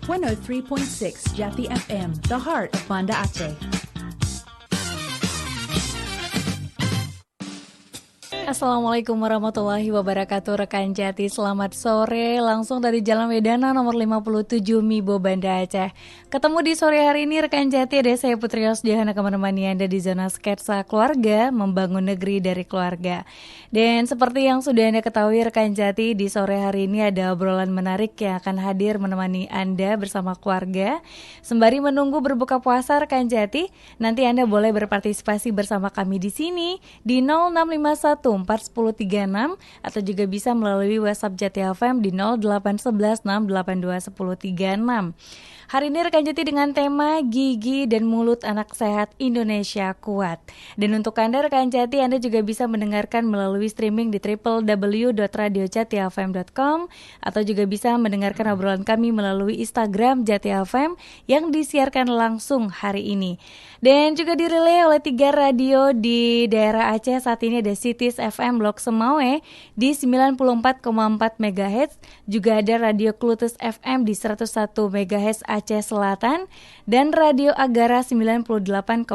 103.6 Jati FM, the heart of Banda Aceh. Assalamualaikum warahmatullahi wabarakatuh, rekan Jati. Selamat sore, langsung dari Jalan Wedana nomor 57 Mibo, Banda Aceh. Ketemu di sore hari ini rekan Jati, ada saya Putri Rosdiana menemani Anda di zona sketsa keluarga, membangun negeri dari keluarga. Dan seperti yang sudah Anda ketahui rekan Jati, di sore hari ini ada obrolan menarik yang akan hadir menemani Anda bersama keluarga. Sembari menunggu berbuka puasa rekan Jati, nanti Anda boleh berpartisipasi bersama kami di sini di 0651 41036 atau juga bisa melalui WhatsApp Jati FM di 0811 682 1036. Hari ini rekan Jati dengan tema gigi dan mulut anak sehat Indonesia kuat. Dan untuk Anda rekan Jati, Anda juga bisa mendengarkan melalui streaming di www.radiojatifm.com atau juga bisa mendengarkan obrolan kami melalui Instagram Jati FM yang disiarkan langsung hari ini. Dan juga dirilai oleh 3 radio di daerah Aceh. Saat ini ada Cities FM Blok Semawe di 94,4 MHz, juga ada Radio Klutus FM di 101 MHz Aceh Selatan, dan Radio Agara 98,2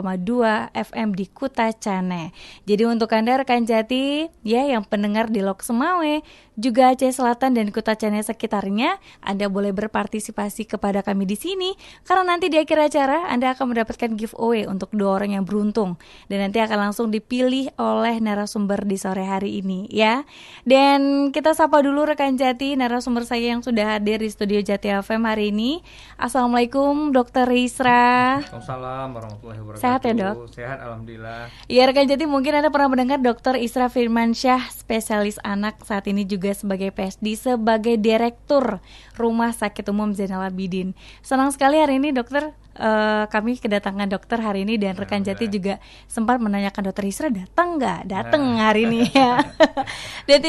FM di Kuta Cane. Jadi untuk Anda rekan Jati ya yang pendengar di Lok Semawe, juga Aceh Selatan dan Kuta Cane sekitarnya, Anda boleh berpartisipasi kepada kami di sini karena nanti di akhir acara Anda akan mendapatkan giveaway untuk 2 orang yang beruntung dan nanti akan langsung dipilih oleh narasumber di sore hari ini ya. Dan kita sapa dulu rekan Jati narasumber saya yang sudah hadir di studio Jati FM hari ini. Assalamualaikum Dr. Isra. Waalaikumsalam warahmatullahi wabarakatuh. Sehat ya dok? Sehat alhamdulillah. Ya rekan Jati, mungkin Anda pernah mendengar Dr. Isra Firmansyah, spesialis anak, saat ini juga sebagai PSD, sebagai Direktur Rumah Sakit Umum Zainal Abidin. Senang sekali hari ini dokter, kami kedatangan dokter hari ini dan rekan Jati juga sempat menanyakan Dr. Isra datang nggak? Datang hari ini ya. Dan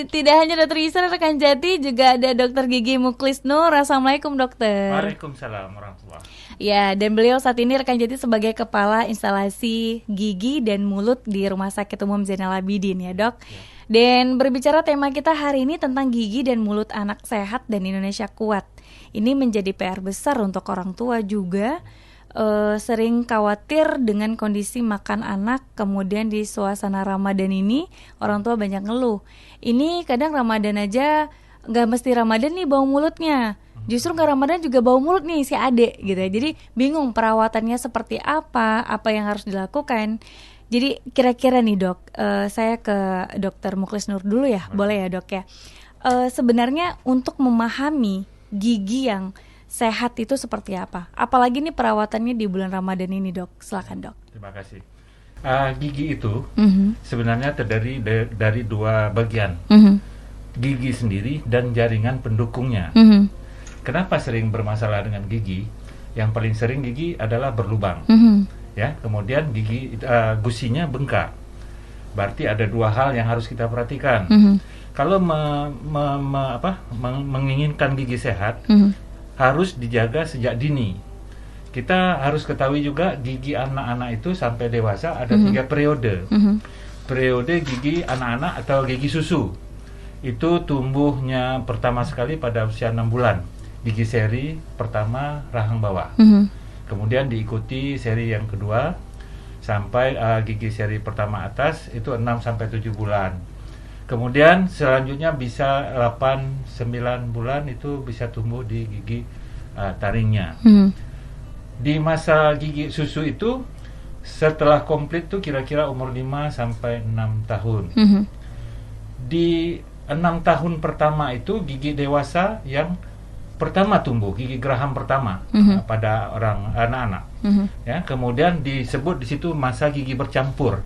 tidak hanya Dr. Isra, rekan Jati juga ada Dr. Gigi Muklis Nur. Assalamualaikum dokter. Waalaikumsalam warahmatullahi. Ya, dan beliau saat ini rekan Jati sebagai Kepala Instalasi Gigi dan Mulut di Rumah Sakit Umum Zainal Abidin ya dok. Ya. Dan berbicara tema kita hari ini tentang gigi dan mulut anak sehat dan Indonesia kuat. Ini menjadi PR besar untuk orang tua juga, sering khawatir dengan kondisi makan anak. Kemudian di suasana Ramadan ini orang tua banyak ngeluh. Ini kadang Ramadan aja gak mesti Ramadan nih bau mulutnya, justru gak Ramadan juga bau mulut nih si adek gitu ya. Jadi bingung perawatannya seperti apa yang harus dilakukan. Jadi kira-kira nih dok, saya ke Dr. Muklis Nur dulu ya, boleh ya dok ya. Sebenarnya untuk memahami gigi yang sehat itu seperti apa? Apalagi nih perawatannya di bulan Ramadan ini dok, silakan dok. Terima kasih. Gigi itu sebenarnya terdiri dari 2 bagian, gigi sendiri dan jaringan pendukungnya. Kenapa sering bermasalah dengan gigi? Yang paling sering gigi adalah berlubang. Ya, kemudian gigi gusinya bengkak. Berarti ada 2 hal yang harus kita perhatikan. Kalau menginginkan gigi sehat, harus dijaga sejak dini. Kita harus ketahui juga gigi anak-anak itu sampai dewasa ada 3 periode. Periode gigi anak-anak atau gigi susu itu tumbuhnya pertama sekali pada usia 6 bulan. Gigi seri pertama rahang bawah. Kemudian diikuti seri yang kedua sampai gigi seri pertama atas itu 6-7 bulan. Kemudian selanjutnya bisa 8-9 bulan itu bisa tumbuh di gigi taringnya. Di masa gigi susu itu setelah komplit tuh kira-kira umur 5-6 tahun. Di 6 tahun pertama itu gigi dewasa yang pertama tumbuh, gigi geraham pertama pada orang anak-anak. Ya, kemudian disebut di situ masa gigi bercampur.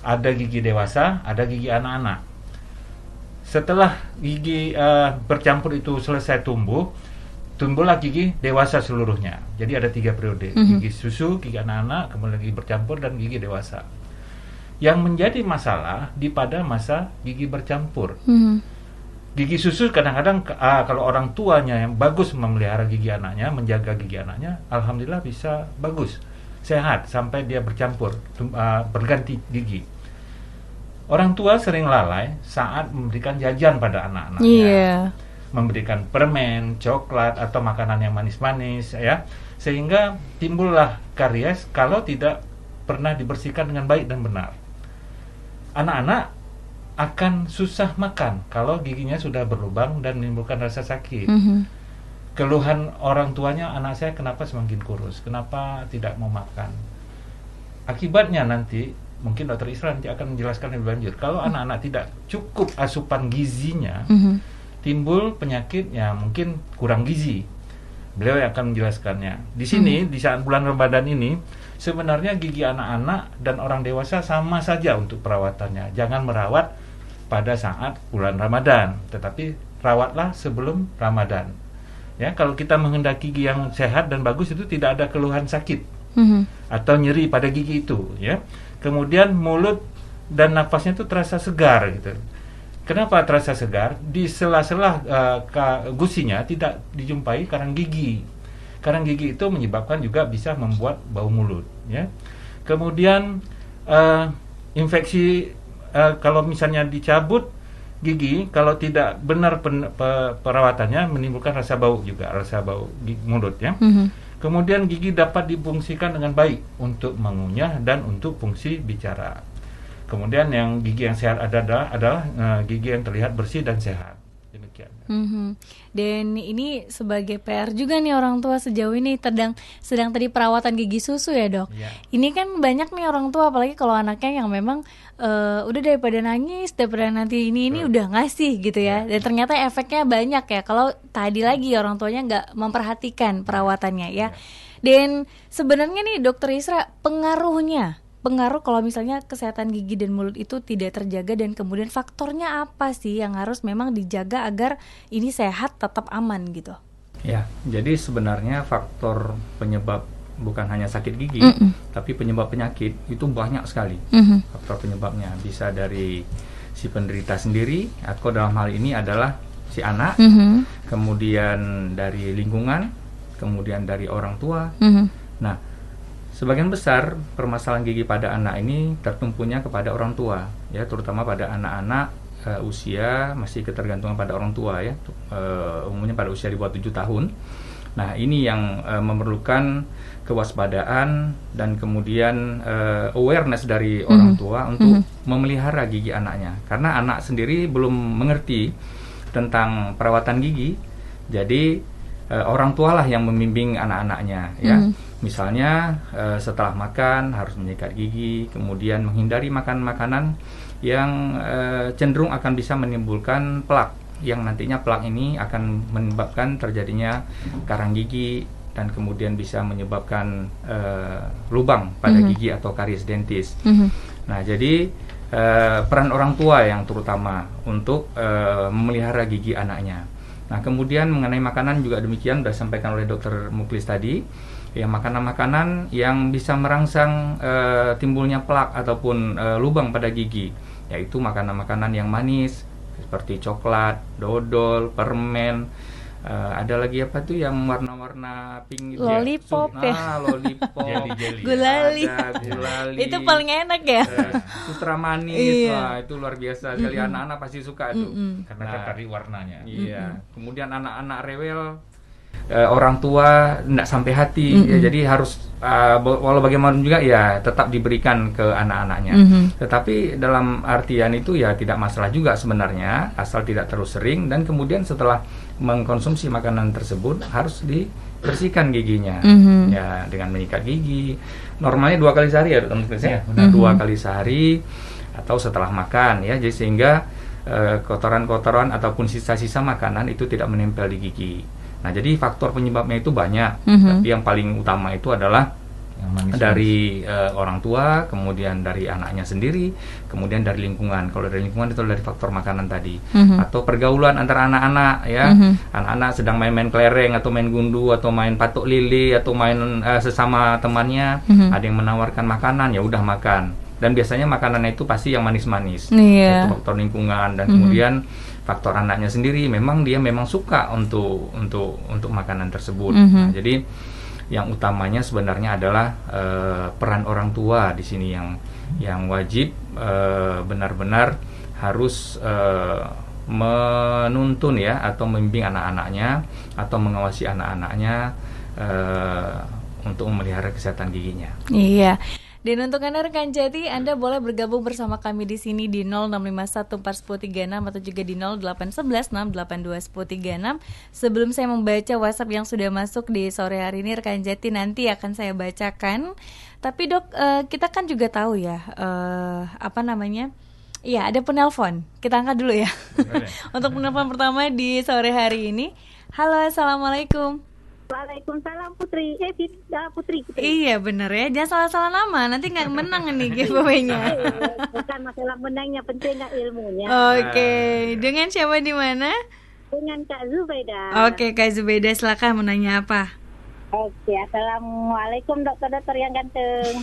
Ada gigi dewasa, ada gigi anak-anak. Setelah gigi bercampur itu selesai tumbuhlah gigi dewasa seluruhnya. Jadi ada 3 periode, gigi susu, gigi anak-anak, kemudian gigi bercampur dan gigi dewasa. Yang menjadi masalah pada masa gigi bercampur. Gigi susu kadang-kadang kalau orang tuanya yang bagus memelihara gigi anaknya, menjaga gigi anaknya, alhamdulillah bisa bagus, sehat sampai dia bercampur, berganti gigi. Orang tua sering lalai saat memberikan jajan pada anak-anaknya. memberikan permen, coklat atau makanan yang manis-manis ya, sehingga timbullah karies kalau tidak pernah dibersihkan dengan baik dan benar. Anak-anak akan susah makan kalau giginya sudah berlubang dan menimbulkan rasa sakit. Keluhan orang tuanya, anak saya kenapa semakin kurus, kenapa tidak mau makan. Akibatnya nanti mungkin Dokter Isra nanti akan menjelaskan lebih lanjut. Kalau anak-anak tidak cukup asupan gizinya, timbul penyakit yang mungkin kurang gizi. Beliau yang akan menjelaskannya. Di sini di saat bulan Ramadan ini sebenarnya gigi anak-anak dan orang dewasa sama saja untuk perawatannya. Jangan merawat pada saat bulan Ramadan, tetapi rawatlah sebelum Ramadan. Ya, kalau kita menghendaki gigi yang sehat dan bagus itu tidak ada keluhan sakit atau nyeri pada gigi itu, ya. Kemudian mulut dan napasnya itu terasa segar gitu. Kenapa terasa segar? Di sela-sela gusinya tidak dijumpai karang gigi. Karang gigi itu menyebabkan juga bisa membuat bau mulut, ya. Kemudian infeksi kalau misalnya dicabut gigi, kalau tidak benar perawatannya menimbulkan rasa bau juga, rasa bau mulut, ya. Kemudian gigi dapat difungsikan dengan baik untuk mengunyah dan untuk fungsi bicara. Kemudian yang gigi yang sehat adalah gigi yang terlihat bersih dan sehat. Demikian. Dan ini sebagai PR juga nih orang tua sejauh ini sedang tadi perawatan gigi susu ya dok. Ini kan banyak nih orang tua, apalagi kalau anaknya yang memang udah daripada nangis, daripada nanti ini udah ngasih gitu ya. Dan ternyata efeknya banyak ya kalau tadi lagi orang tuanya nggak memperhatikan perawatannya ya. Dan sebenarnya nih Dokter Isra, pengaruh kalau misalnya kesehatan gigi dan mulut itu tidak terjaga, dan kemudian faktornya apa sih yang harus memang dijaga agar ini sehat tetap aman gitu? Ya, jadi sebenarnya faktor penyebab bukan hanya sakit gigi, tapi penyebab penyakit itu banyak sekali. Faktor penyebabnya bisa dari si penderita sendiri, atau dalam hal ini adalah si anak, kemudian dari lingkungan, kemudian dari orang tua. Nah, sebagian besar permasalahan gigi pada anak ini tertumpunya kepada orang tua, ya, terutama pada anak-anak usia masih ketergantungan pada orang tua, ya, umumnya pada usia di bawah 7 tahun. Nah, ini yang memerlukan kewaspadaan dan kemudian awareness dari orang tua untuk memelihara gigi anaknya, karena anak sendiri belum mengerti tentang perawatan gigi. Jadi orang tualah yang membimbing anak-anaknya, ya. Misalnya setelah makan harus menyikat gigi, kemudian menghindari makan makanan yang cenderung akan bisa menimbulkan plak, yang nantinya plak ini akan menyebabkan terjadinya karang gigi dan kemudian bisa menyebabkan lubang pada gigi atau karies dentis. Nah, jadi peran orang tua yang terutama untuk memelihara gigi anaknya. Nah, kemudian mengenai makanan juga demikian, sudah disampaikan oleh Dr. Muklis tadi, ya, makanan-makanan yang bisa merangsang timbulnya plak ataupun lubang pada gigi, yaitu makanan-makanan yang manis seperti coklat, dodol, permen, ada lagi apa tuh yang warna-warna pink gitu, lollipop ya, lollipop, gulali. Gulali, itu paling enak ya, sutra manis, wah itu luar biasa sekali, anak-anak pasti suka tuh, karena tertarik warnanya. Iya. Kemudian anak-anak rewel, orang tua tidak sampai hati, ya, jadi harus walau bagaimana juga ya tetap diberikan ke anak-anaknya. Tetapi dalam artian itu ya tidak masalah juga sebenarnya, asal tidak terlalu sering, dan kemudian setelah mengkonsumsi makanan tersebut harus dibersihkan giginya, ya, dengan menyikat gigi. Normalnya 2 kali sehari ya, ya, 2 kali sehari atau setelah makan, ya, jadi sehingga kotoran-kotoran ataupun sisa-sisa makanan itu tidak menempel di gigi. Nah, jadi faktor penyebabnya itu banyak, tapi yang paling utama itu adalah dari orang tua, kemudian dari anaknya sendiri, kemudian dari lingkungan. Kalau dari lingkungan itu dari faktor makanan tadi, atau pergaulan antara anak-anak, ya, anak-anak sedang main-main kelereng atau main gundu atau main patok lili atau main sesama temannya, ada yang menawarkan makanan, ya udah makan. Dan biasanya makanannya itu pasti yang manis-manis, itu faktor lingkungan. Dan kemudian faktor anaknya sendiri, memang dia memang suka untuk makanan tersebut. Nah, jadi yang utamanya sebenarnya adalah peran orang tua di sini yang wajib benar-benar harus menuntun ya atau membimbing anak-anaknya atau mengawasi anak-anaknya untuk memelihara kesehatan giginya. Iya. Dan untuk Anda rekan Jati, Anda boleh bergabung bersama kami di sini di 0651411036 atau juga di 0811682136. Sebelum saya membaca WhatsApp yang sudah masuk di sore hari ini rekan Jati, nanti akan saya bacakan. Tapi Dok, kita kan juga tahu ya, iya, ada penelpon. Kita angkat dulu ya. Untuk penelpon pertama di sore hari ini. Halo, Assalamualaikum. Waalaikumsalam Putri. Putri. Iya benar ya, jangan salah-salah nama, nanti nggak menang nih giveaway-nya. Bukan masalah menangnya, penting nggak ilmunya. Oke, dengan siapa di mana? Dengan Kak Zubaida. Oke, Kak Zubaida, silakan mau nanya apa? Oke, assalamualaikum dokter-dokter yang ganteng.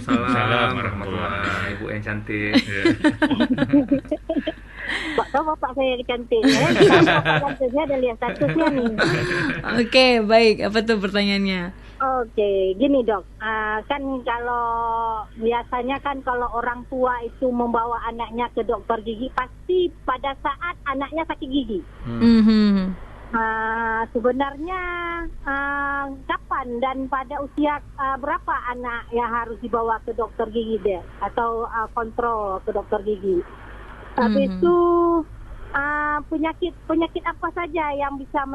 Assalamualaikum warahmatullahi wabarakatuh. Ibu yang cantik. Pak tahu bapak saya cantik ya. Bapak gantengnya ada lihat statusnya nih. Oke, baik. Apa tuh pertanyaannya? Oke, gini dok, kan kalau biasanya kan kalau orang tua itu membawa anaknya ke dokter gigi pasti pada saat anaknya sakit gigi. Sebenarnya kapan dan pada usia berapa anak yang harus dibawa ke dokter gigi deh atau kontrol ke dokter gigi? Habis itu penyakit apa saja yang bisa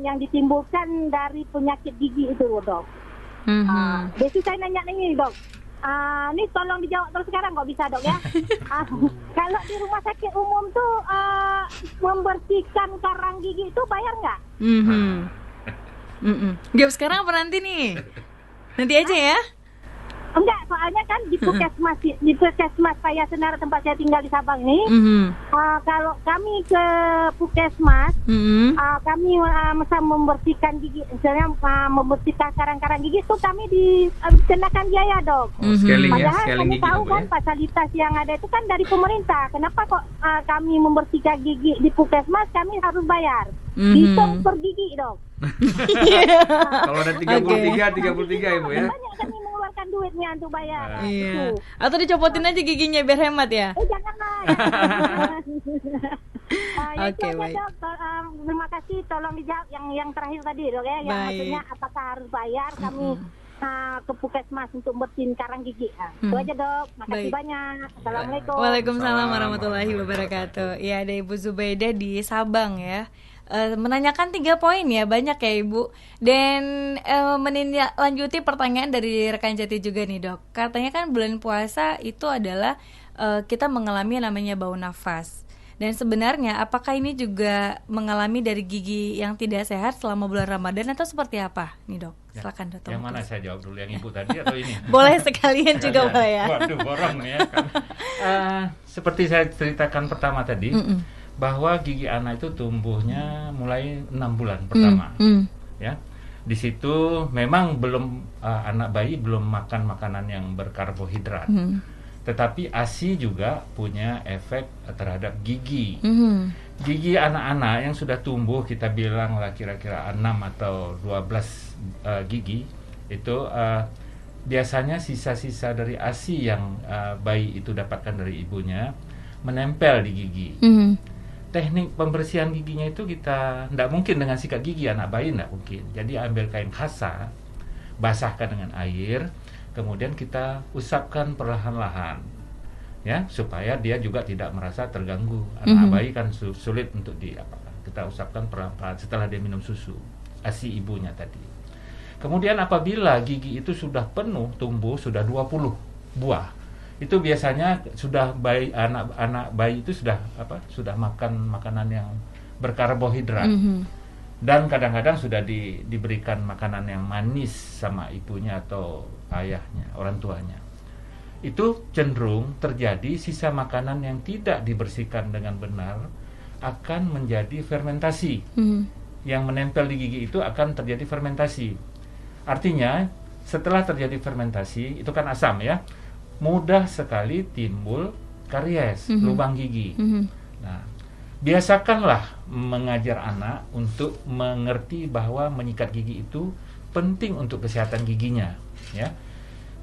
yang ditimbulkan dari penyakit gigi itu dok? Biasanya saya nanya nih dok. Nih tolong dijawab terus sekarang kok bisa dok ya. Kalau di rumah sakit umum tuh membersihkan karang gigi itu bayar nggak? Jawab sekarang apa nanti nih? Nanti aja ya. Enggak, soalnya kan di Puskesmas saya Senara tempat saya tinggal di Sabang ini, kalau kami ke Puskesmas, kami bisa membersihkan gigi, misalnya membersihkan karang-karang gigi itu kami dikenakan biaya dok. Scaling ya, Padahal scaling kami gigi tahu dok, kan ya? fasilitas yang ada itu kan dari pemerintah. Kenapa kok kami membersihkan gigi di Puskesmas kami harus bayar? Hitung per gigi dok. Kalau ada 33 Ibu ya. Banyak kami mengeluarkan duitnya untuk bayar. Iya. Atau dicopotin aja giginya biar hemat ya. Janganlah. Oke, baik. Dok, terima kasih. Tolong dijawab yang terakhir tadi dok ya. Yang Baik. maksudnya apakah harus bayar kami ke Puskesmas untuk bersihin karang gigi. Itu aja dok. Makasih Baik. banyak. Assalamualaikum. Waalaikumsalam warahmatullahi wabarakatuh. Ya, ada Ibu Zubaida di Sabang ya. Menanyakan 3 poin ya, banyak ya Ibu. Dan menindaklanjuti pertanyaan dari rekan Jati juga nih dok. Katanya kan bulan puasa itu adalah kita mengalami yang namanya bau nafas. Dan sebenarnya apakah ini juga mengalami dari gigi yang tidak sehat selama bulan Ramadan atau seperti apa nih dok? Silakan dok. Yang mana saya jawab dulu, yang ibu tadi atau ini? Boleh sekalian juga boleh ya. Waduh, borong nih ya. Seperti saya ceritakan pertama tadi, bahwa gigi anak itu tumbuhnya mulai 6 bulan pertama. Ya. Di situ memang belum anak bayi belum makan makanan yang berkarbohidrat. Tetapi ASI juga punya efek terhadap gigi. Gigi anak-anak yang sudah tumbuh, kita bilang lah kira-kira 6 atau 12 gigi, itu biasanya sisa-sisa dari ASI yang bayi itu dapatkan dari ibunya menempel di gigi. Teknik pembersihan giginya itu kita tidak mungkin dengan sikat gigi anak bayi, tidak mungkin. Jadi ambil kain kasa, basahkan dengan air, kemudian kita usapkan perlahan-lahan, ya, supaya dia juga tidak merasa terganggu. Anak bayi kan sulit untuk kita usapkan perlahan setelah dia minum susu ASI ibunya tadi. Kemudian apabila gigi itu sudah penuh tumbuh, sudah 20 buah, itu biasanya sudah anak bayi itu sudah makan makanan yang berkarbohidrat. Dan kadang-kadang sudah diberikan makanan yang manis sama ibunya atau ayahnya, orang tuanya. Itu cenderung terjadi sisa makanan yang tidak dibersihkan dengan benar akan menjadi fermentasi. Yang menempel di gigi itu akan terjadi fermentasi. Artinya setelah terjadi fermentasi, itu kan asam ya, mudah sekali timbul karies, lubang gigi. Nah, biasakanlah mengajar anak untuk mengerti bahwa menyikat gigi itu penting untuk kesehatan giginya, ya.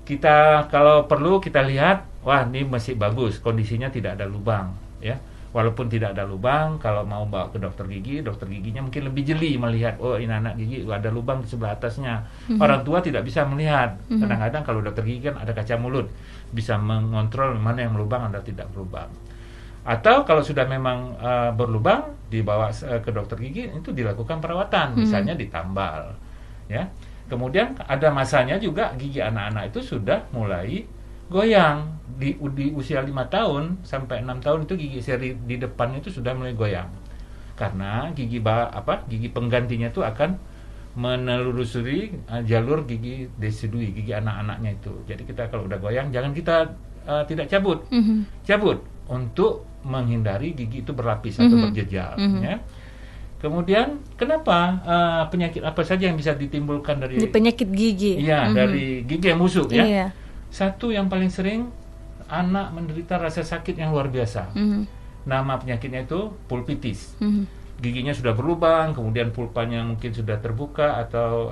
Kita kalau perlu kita lihat, wah ini masih bagus, kondisinya tidak ada lubang, ya. Walaupun tidak ada lubang, kalau mau bawa ke dokter giginya mungkin lebih jeli melihat, oh ini anak gigi ada lubang di sebelah atasnya. Orang tua tidak bisa melihat. Kadang-kadang kalau dokter gigi kan ada kaca mulut, bisa mengontrol mana yang berlubang atau tidak berlubang. Atau kalau sudah memang berlubang, dibawa ke dokter gigi, itu dilakukan perawatan, misalnya ditambal, ya. Kemudian ada masanya juga gigi anak-anak itu sudah mulai goyang di usia 5 tahun sampai 6 tahun itu gigi seri di depan itu sudah mulai goyang, karena gigi penggantinya itu akan menelusuri jalur gigi decidui, gigi anak-anaknya itu. Jadi kita kalau udah goyang, jangan kita tidak cabut, untuk menghindari gigi itu berlapis atau berjejal. Ya. Kemudian kenapa penyakit apa saja yang bisa ditimbulkan dari penyakit gigi? Iya, dari gigi yang busuk ya. Iya. Satu yang paling sering, anak menderita rasa sakit yang luar biasa. Nama penyakitnya itu pulpitis. Giginya sudah berlubang, kemudian pulpanya mungkin sudah terbuka atau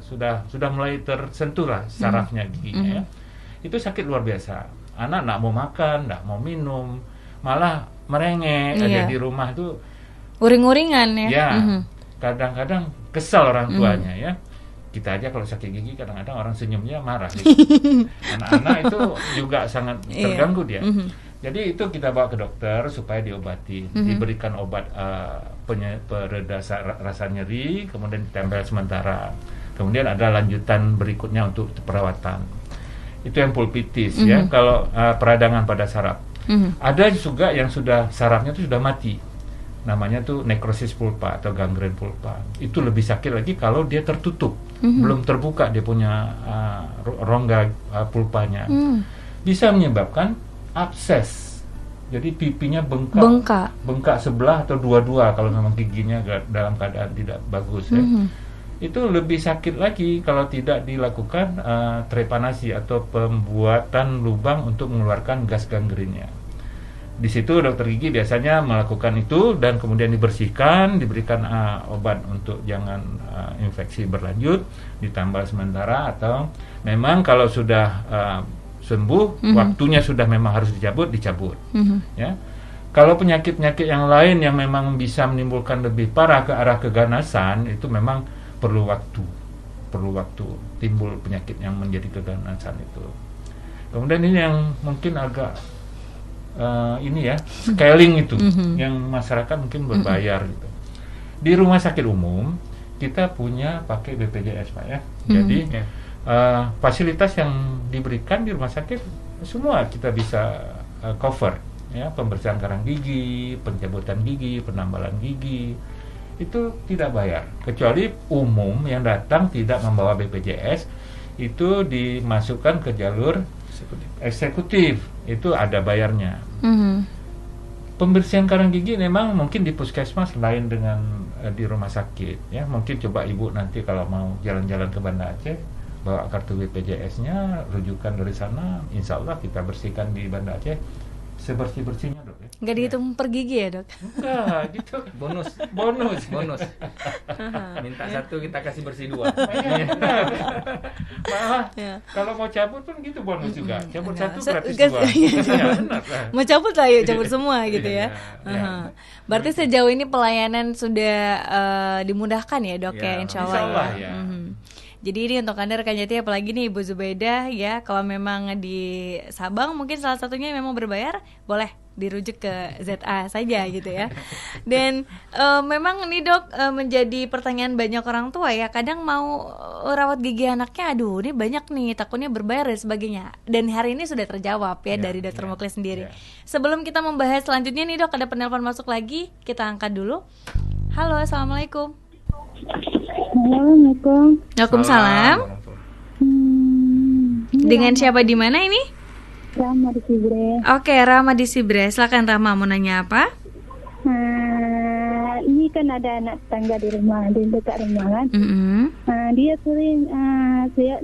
sudah mulai tersentuh lah sarafnya giginya ya. Itu sakit luar biasa. Anak nggak mau makan, nggak mau minum, malah merengek aja di rumah itu. Uring-uringan ya. Ya, kadang-kadang kesal orang tuanya ya. Kita aja kalau sakit gigi kadang-kadang orang senyumnya marah. Gitu. Anak-anak itu juga sangat terganggu dia. Jadi itu kita bawa ke dokter supaya diobati, diberikan obat pereda rasa nyeri, kemudian ditempel sementara. Kemudian ada lanjutan berikutnya untuk perawatan. Itu yang pulpitis ya. Kalau peradangan pada saraf. Ada juga yang sudah sarafnya itu sudah mati. Namanya tuh nekrosis pulpa atau gangren pulpa. Itu lebih sakit lagi kalau dia tertutup, belum terbuka dia punya rongga pulpanya. Bisa menyebabkan abses. Jadi pipinya bengkak sebelah atau dua-dua kalau memang giginya dalam keadaan tidak bagus ya. Itu lebih sakit lagi kalau tidak dilakukan trepanasi atau pembuatan lubang untuk mengeluarkan gas gangrennya. Di situ dokter gigi biasanya melakukan itu dan kemudian dibersihkan, diberikan obat untuk jangan infeksi berlanjut, ditambal sementara, atau memang kalau sudah sembuh, waktunya sudah memang harus dicabut. Ya. Kalau penyakit-penyakit yang lain yang memang bisa menimbulkan lebih parah ke arah keganasan, itu memang perlu waktu timbul penyakit yang menjadi keganasan itu. Kemudian ini yang mungkin agak scaling itu, yang masyarakat mungkin berbayar gitu. Di rumah sakit umum kita punya pakai BPJS Pak ya. Jadi fasilitas yang diberikan di rumah sakit semua kita bisa cover ya, pembersihan karang gigi, pencabutan gigi, penambalan gigi, itu tidak bayar, kecuali umum yang datang tidak membawa BPJS itu dimasukkan ke jalur eksekutif, itu ada bayarnya. Pembersihan karang gigi memang mungkin di puskesmas lain dengan di rumah sakit ya. Mungkin coba ibu nanti kalau mau jalan-jalan ke Banda Aceh bawa kartu BPJS-nya, rujukan dari sana, insya Allah kita bersihkan di Banda Aceh sebersih-bersihnya dok ya. Nggak dihitung per gigi ya dok? Enggak, gitu. Bonus. Minta satu kita kasih bersih 2. Malah kalau mau cabut pun gitu bonus juga. Cabut satu gratis 2. Mau cabut lah yuk, cabut semua gitu ya. Berarti sejauh ini pelayanan sudah dimudahkan ya dok ya, insya Allah ya. Jadi ini untuk Anda rekan Jati, apalagi nih Ibu Zubaidah ya, kalau memang di Sabang mungkin salah satunya memang berbayar, boleh dirujuk ke ZA saja gitu ya. Dan memang nih dok, menjadi pertanyaan banyak orang tua ya, kadang mau rawat gigi anaknya, aduh ini banyak nih, takutnya berbayar dan sebagainya. Dan hari ini sudah terjawab ya dari Dr. Muklis sendiri. Sebelum kita membahas selanjutnya nih dok, ada penelpon masuk lagi, kita angkat dulu. Halo, assalamualaikum. Assalamualaikum. Waalaikumsalam. Dengan siapa di mana ini? Rama di Sibre. Oke, Rama di Sibre. Silakan Rama, mau nanya apa? Ini kan ada anak tetangga di rumah, di dekat rumah kan. Dia sering,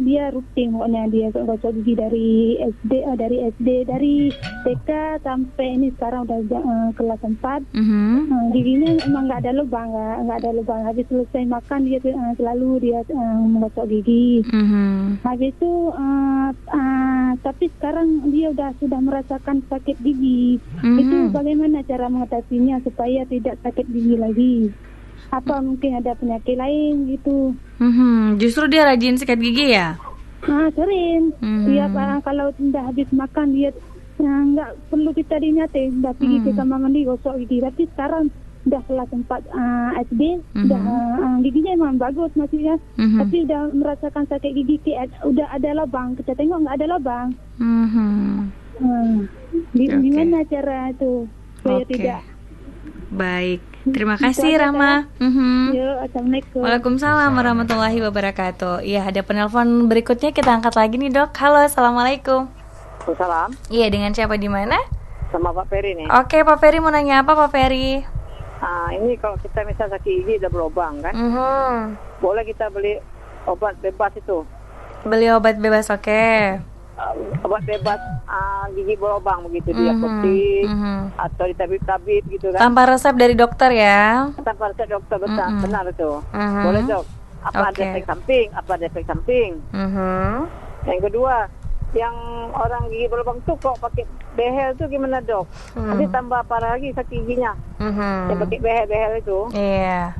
dia rutin pokoknya dia gosok gigi dari dari TK sampai ini sekarang udah kelas 4. Giginya emang nggak ada lubang. Habis selesai makan dia selalu dia menggosok gigi. Habis itu Tapi sekarang dia sudah merasakan sakit gigi. Itu bagaimana cara mengatasinya supaya tidak sakit gigi lagi? Apa mungkin ada penyakit lain gitu? Justru dia rajin sikat gigi ya? Sering. Dia kalau sudah habis makan dia nggak perlu kita diingatin, udah pergi ke kamar mandi gosok gigi. Tapi sekarang udah kelas 4 SD, udah giginya emang bagus maksudnya, tapi udah merasakan sakit gigi, udah ada lubang. Kita tengok nggak ada lubang. Gimana cara itu supaya tidak? Baik, terima kasih Rama. Assalamualaikum. Waalaikumsalam warahmatullahi wabarakatuh. Iya, ada penelpon berikutnya, kita angkat lagi nih Dok. Halo, assalamualaikum. Salam. Iya, dengan siapa di mana? Sama Pak Peri nih. Oke, Pak Peri mau nanya apa Pak Peri? Ini kalau kita misal sakit gigi udah berlubang kan, boleh kita beli obat bebas itu. Beli obat bebas, oke. Obat bebas gigi berlubang begitu di apotek atau di tabib-tabib gitu kan. Tanpa resep dari dokter ya? Tanpa resep dokter, benar itu. Boleh Dok. Apa ada efek samping? Yang kedua, yang orang gigi berlubang tuh kok pakai behel tuh gimana Dok? Nanti tambah parah lagi sakit giginya. Yang pakai behel itu. Iya.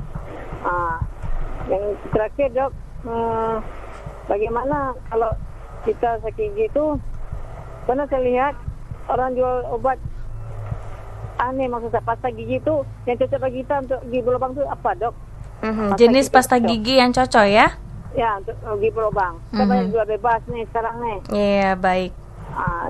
Yang terakhir Dok, bagaimana kalau kita sakit gigi itu? Karena saya lihat orang jual obat aneh, maksudnya pasta gigi itu yang cocok bagi kita untuk gigi berlubang itu apa Dok? Jenis pasta gigi yang cocok ya? Ya, untuk gigi berlubang. Kita banyak jual bebas nih sekarang nih. Iya, baik.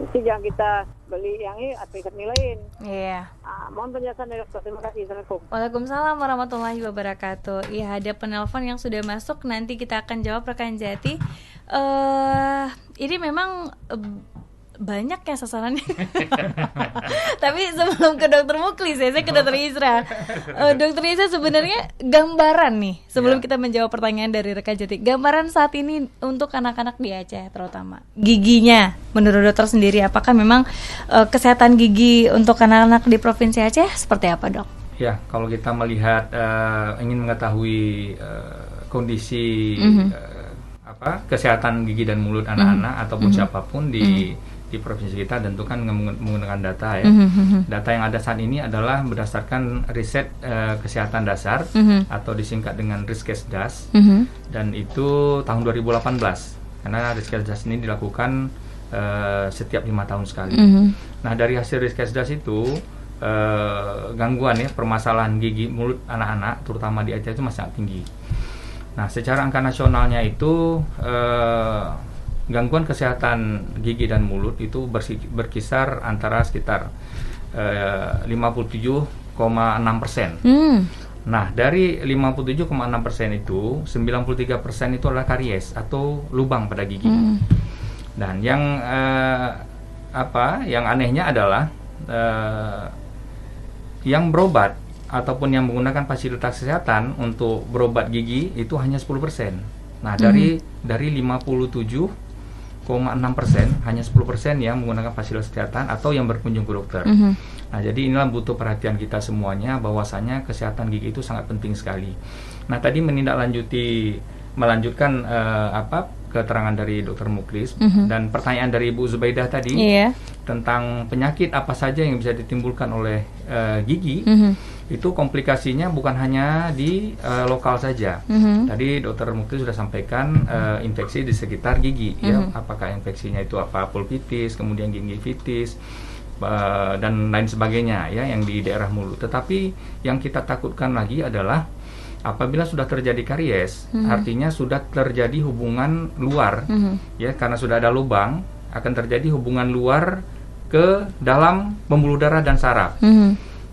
Itu jangan kita beli yang ini atau ikat lain. Iya. Mohon penjelasan dari dokter. Terima kasih. Assalamualaikum. Waalaikumsalam warahmatullahi wabarakatuh. Iya, ada penelpon yang sudah masuk. Nanti kita akan jawab rekan Jati. Ini memang banyak ya sasarannya. Tapi sebelum ke dokter Muklis saya ke dokter Isra. Dokter Isra sebenarnya gambaran nih sebelum kita menjawab pertanyaan dari rekan Jati. Gambaran saat ini untuk anak-anak di Aceh terutama giginya menurut dokter sendiri, apakah memang kesehatan gigi untuk anak-anak di Provinsi Aceh seperti apa Dok? Ya, kalau kita melihat ingin mengetahui kondisi kesehatan gigi dan mulut anak-anak ataupun siapapun di provinsi kita, tentu kan menggunakan data ya. Data yang ada saat ini adalah berdasarkan riset kesehatan dasar atau disingkat dengan Riskesdas, dan itu tahun 2018 karena Riskesdas ini dilakukan setiap 5 tahun sekali. Nah, dari hasil Riskesdas itu gangguan ya, permasalahan gigi mulut anak-anak terutama di Aceh itu masih sangat tinggi. Nah, secara angka nasionalnya itu gangguan kesehatan gigi dan mulut itu berkisar antara sekitar 57,6%. Nah, dari 57,6% itu 93% itu adalah karies atau lubang pada gigi. Dan yang anehnya adalah yang berobat ataupun yang menggunakan fasilitas kesehatan untuk berobat gigi itu hanya 10%. Nah, dari 57,6% hanya 10% yang menggunakan fasilitas kesehatan atau yang berkunjung ke dokter. Nah, jadi inilah butuh perhatian kita semuanya, bahwasanya kesehatan gigi itu sangat penting sekali. Nah, tadi melanjutkan keterangan dari Dr. Muklis dan pertanyaan dari Ibu Zubaidah tadi tentang penyakit apa saja yang bisa ditimbulkan oleh gigi. Itu komplikasinya bukan hanya di lokal saja. Tadi Dr. Muklis sudah sampaikan infeksi di sekitar gigi, ya, apakah infeksinya itu pulpitis, kemudian gingivitis, dan lain sebagainya, ya, yang di daerah mulut. Tetapi yang kita takutkan lagi adalah apabila sudah terjadi karies, artinya sudah terjadi hubungan luar, ya, karena sudah ada lubang, akan terjadi hubungan luar ke dalam pembuluh darah dan saraf.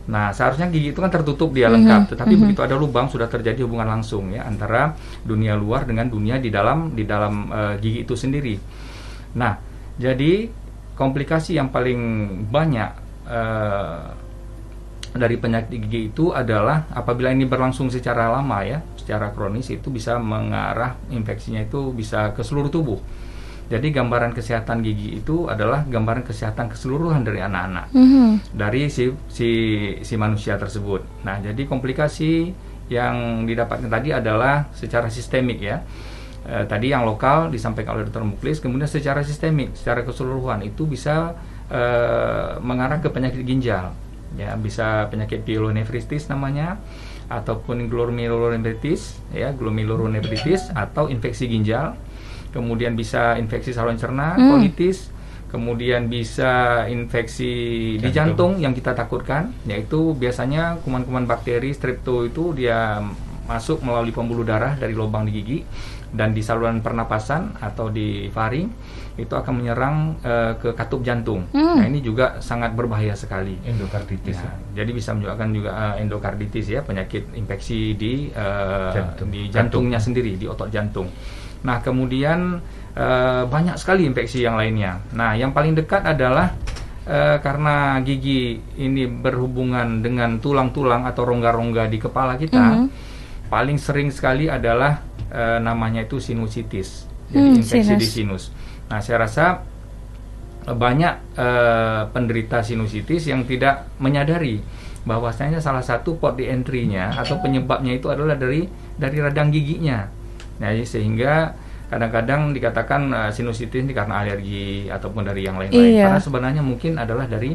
Nah, seharusnya gigi itu kan tertutup, dia lengkap, tetapi begitu ada lubang sudah terjadi hubungan langsung, ya, antara dunia luar dengan dunia di dalam gigi itu sendiri. Nah, jadi komplikasi yang paling banyak dari penyakit gigi itu adalah apabila ini berlangsung secara lama, ya, secara kronis, itu bisa mengarah infeksinya itu bisa ke seluruh tubuh. Jadi gambaran kesehatan gigi itu adalah gambaran kesehatan keseluruhan dari anak-anak, dari si manusia tersebut. Nah, jadi komplikasi yang didapatkan tadi adalah secara sistemik, ya. tadi yang lokal disampaikan oleh Dr. Muklis, kemudian secara sistemik, secara keseluruhan itu bisa mengarah ke penyakit ginjal, ya, bisa penyakit pielonefritis namanya, ataupun glomerulonefritis, ya, glomerulonefritis atau infeksi ginjal, kemudian bisa infeksi saluran cerna, kolitis, kemudian bisa infeksi di jantung yang kita takutkan, yaitu biasanya kuman-kuman bakteri strepto itu dia masuk melalui pembuluh darah dari lubang di gigi dan di saluran pernapasan atau di faring, itu akan menyerang ke katup jantung. Nah, ini juga sangat berbahaya sekali. Endokarditis. Ya, jadi bisa menyebabkan juga endokarditis, ya, penyakit infeksi di jantungnya sendiri, di otot jantung. Nah, kemudian banyak sekali infeksi yang lainnya. Nah, yang paling dekat adalah karena gigi ini berhubungan dengan tulang-tulang atau rongga-rongga di kepala kita, paling sering sekali adalah namanya itu sinusitis, jadi infeksi di sinus. Nah, saya rasa banyak penderita sinusitis yang tidak menyadari bahwasanya salah satu port di entry-nya atau penyebabnya itu adalah dari radang giginya. Nah, sehingga kadang-kadang dikatakan sinusitis ini karena alergi ataupun dari yang lain-lain. Karena sebenarnya mungkin adalah dari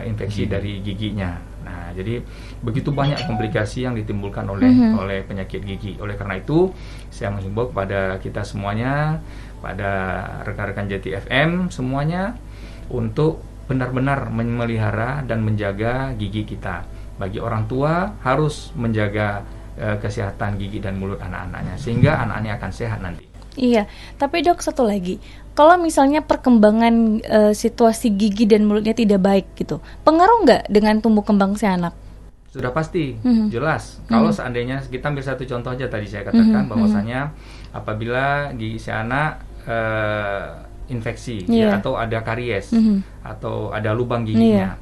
infeksi dari giginya. Nah, jadi begitu banyak komplikasi yang ditimbulkan oleh penyakit gigi. Oleh karena itu, saya menghimbau kepada kita semuanya, pada rekan-rekan Jati FM semuanya, untuk benar-benar memelihara dan menjaga gigi kita. Bagi orang tua harus menjaga kesehatan gigi dan mulut anak-anaknya, sehingga anak-anaknya akan sehat nanti. Iya, tapi Dok, satu lagi, kalau misalnya perkembangan situasi gigi dan mulutnya tidak baik gitu, pengaruh nggak dengan tumbuh kembang si anak? Sudah pasti, jelas. Kalau seandainya kita ambil satu contoh aja, tadi saya katakan bahwasanya apabila gigi si anak infeksi, ya, atau ada karies, atau ada lubang giginya,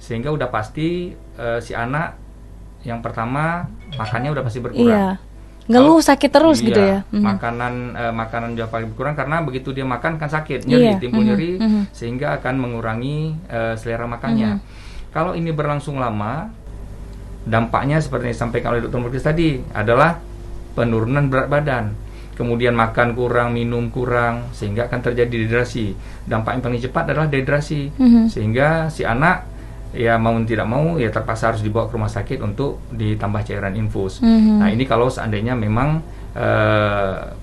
sehingga udah pasti si anak yang pertama makannya udah pasti berkurang. Ngeluh sakit terus gitu ya. Makanan udah paling berkurang karena begitu dia makan kan sakit, nyeri, timbul nyeri, sehingga akan mengurangi selera makannya. Kalau ini berlangsung lama, dampaknya seperti yang disampaikan oleh Dr. Muklis tadi adalah penurunan berat badan, kemudian makan kurang, minum kurang, sehingga akan terjadi dehidrasi. Dampak yang paling cepat adalah dehidrasi, sehingga si anak, ya, mau tidak mau, ya, terpaksa harus dibawa ke rumah sakit untuk ditambah cairan infus. Nah, ini kalau seandainya memang